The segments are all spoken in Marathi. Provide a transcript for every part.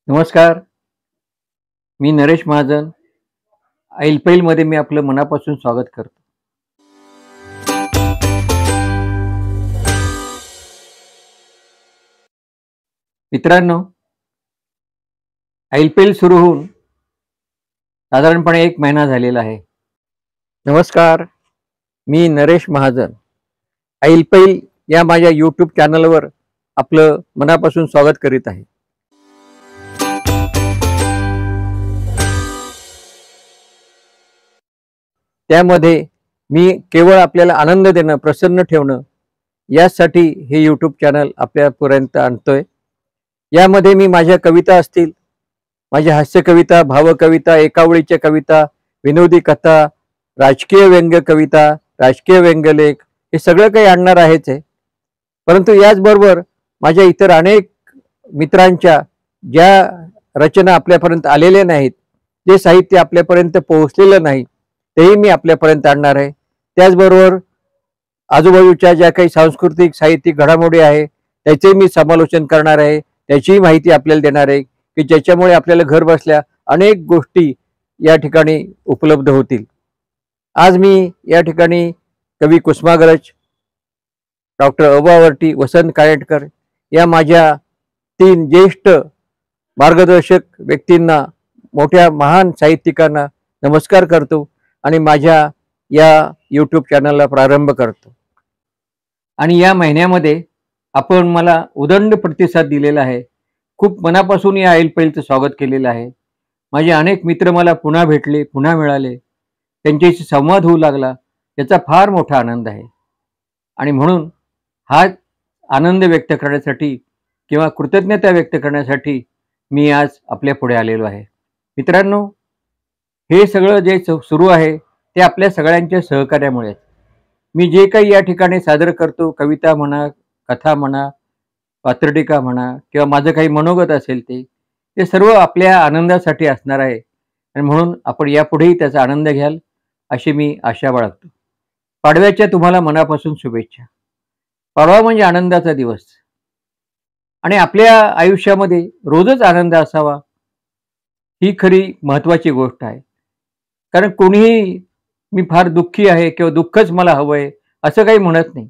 नमस्कार. मी नरेश महाजन. मध्ये मी आपलं मनापासून स्वागत करतो. मित्रांनो, IPL सुरू होऊन साधारणपणे 1 महिना झालेला आहे. नमस्कार. मी नरेश महाजन. IPL या माझ्या YouTube चॅनलवर आपलं मनापासून स्वागत करीत आहे. त्यामध्ये मी केवळ आपल्याला आनंद देणं, प्रसन्न ठेवणं यासाठी हे YouTube चॅनल आपल्यापर्यंत आणतोय. यामध्ये मी माझ्या कविता असतील, माझ्या हास्य कविता, भावकविता, एकावळीच्या कविता, विनोदी कथा, राजकीय व्यंग्य कविता, राजकीय व्यंग्यलेख हे सगळं काही आणणार आहेच आहे. परंतु याचबरोबर माझ्या इतर अनेक मित्रांच्या ज्या रचना आपल्यापर्यंत आलेल्या नाहीत, जे साहित्य आपल्यापर्यंत पोहोचलेलं नाही, तेही मी आपल्यापर्यंत आणणार आहे. त्याचबरोबर आजूबाजूच्या ज्या काही सांस्कृतिक साहित्यिक घडामोडी आहे त्याचे मी समालोचन करणार आहे, त्याचीही माहिती आपल्याला देणार आहे की ज्याच्यामुळे आपल्याला घर बसल्या अनेक गोष्टी या ठिकाणी उपलब्ध होतील. आज मी या ठिकाणी कवी कुसुमाग्रज, डॉक्टर अबावर्टी, वसंत काळेटकर या माझ्या 3 ज्येष्ठ मार्गदर्शक व्यक्तींना, मोठ्या महान साहित्यिकांना नमस्कार करतो आणि माझ्या या YouTube चॅनलला प्रारंभ करतो. आणि या महिन्यामध्ये आपण मला उदंड प्रतिसाद दिलेला आहे. खूप मनापासून या IPLचं स्वागत केलेलं आहे. माझे अनेक मित्र मला पुन्हा भेटले, पुन्हा मिळाले, त्यांच्याशी संवाद होऊ लागला. याचा फार मोठा आनंद आहे. आणि म्हणून हा आनंद व्यक्त करण्यासाठी किंवा कृतज्ञता व्यक्त करण्यासाठी मी आज आपल्या पुढे आलेलो आहे. मित्रांनो, हे सगळं जे सुरू आहे ते आपल्या सगळ्यांच्या सहकार्यामुळे. मी जे काही या ठिकाणी सादर करतो, कविता म्हणा, कथा म्हणा, पात्रटिका म्हणा किंवा माझं काही मनोगत असेल ते सर्व आपल्या आनंदासाठी असणार आहे. आणि म्हणून आपण यापुढेही त्याचा आनंद घ्याल अशी मी आशा बाळगतो. पाडव्याच्या तुम्हाला मनापासून शुभेच्छा. पाडवा म्हणजे आनंदाचा दिवस आणि आपल्या आयुष्यामध्ये रोजच आनंद असावा ही खरी महत्त्वाची गोष्ट आहे. कारण कोणीही मी फार दुःखी आहे किंवा दुःखच मला हवं आहे असं काही म्हणत नाही.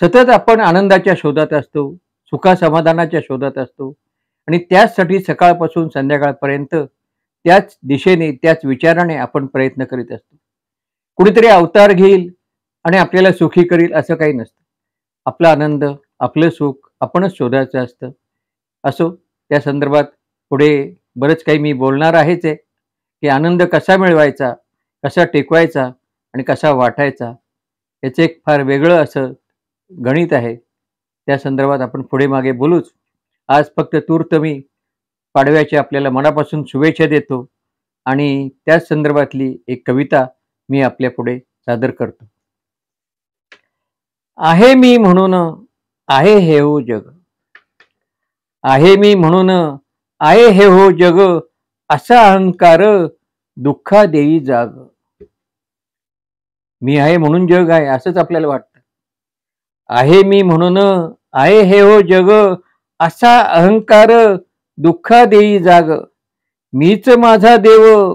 सतत आपण आनंदाच्या शोधात असतो, सुखासमाधानाच्या शोधात असतो आणि त्याचसाठी सकाळपासून संध्याकाळपर्यंत त्याच दिशेने, त्याच विचाराने आपण प्रयत्न करीत असतो. कुणीतरी अवतार घेईल आणि आपल्याला सुखी करील असं काही नसतं. आपला आनंद, आपलं सुख आपणच शोधायचं असतं. असो, त्या संदर्भात पुढे बरंच काही मी बोलणार आहेच आहे की आनंद कसा मिळवायचा, कसा टिकवायचा आणि कसा वाटायचा याचं एक फार वेगळं असं गणित आहे. त्या संदर्भात आपण पुढे मागे बोलूच. आज फक्त तूर्त मी पाडव्याच्या आपल्याला मनापासून शुभेच्छा देतो आणि त्याच संदर्भातली एक कविता मी आपल्या पुढे सादर करतो. आहे मी म्हणून आहे हे हो जग, आहे मी म्हणून आहे हे हो जग, असा अहंकार दुःखा देई जाग. मी आहे म्हणून जग आहे असंच आपल्याला वाटतं. आहे मी म्हणून आहे हे हो जग, असा अहंकार दुःखा देई जाग. मीच माझा देव,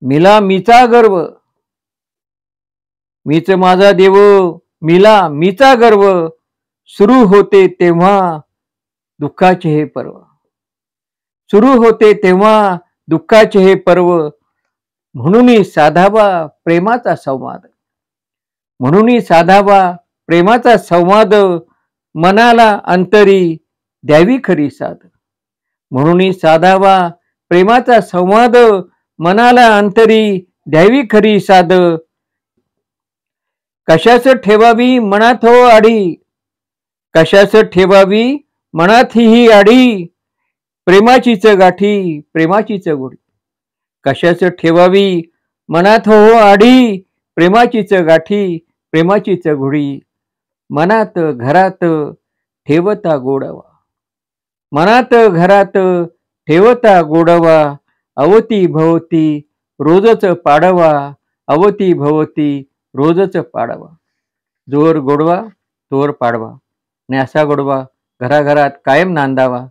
मिला मीचा गर्व, मीच माझा देव, मिला मीचा गर्व. सुरू होते तेव्हा दुःखाचे हे पर्व, सुरू होते तेव्हा दुःखाचे हे पर्व. म्हणून साधावा प्रेमाचा संवाद, म्हणून साधावा प्रेमाचा संवाद. मनाला अंतरी द्यावी खरी साध, म्हणून साधावा प्रेमाचा संवाद. मनाला अंतरी द्यावी खरी साध. कशाच ठेवावी मनात हो आडी, कशाच ठेवावी मनात ही आडी. प्रेमाचीच गाठी, प्रेमाचीच गोडी. कशाच ठेवावी मनात हो आडी, प्रेमाचीच गाठी, प्रेमाचीच घोडी. मनात घरात ठेवता गोडवा, मनात घरात ठेवता गोडवा. अवती भवती रोजच पाडवा, अवती भवती रोजच पाडवा. जोर गोडवा तोर पाडवा. आणि असा गोडवा घराघरात कायम नांदावा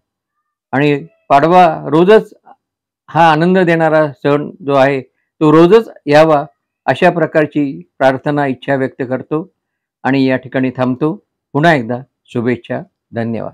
आणि पाडवा रोजच हा आनंद देणारा सण जो आहे तो रोजच यावा, अशा प्रकारची प्रार्थना इच्छा व्यक्त करतो आणि या ठिकाणी थांबतो. पुन्हा एकदा शुभेच्छा. धन्यवाद.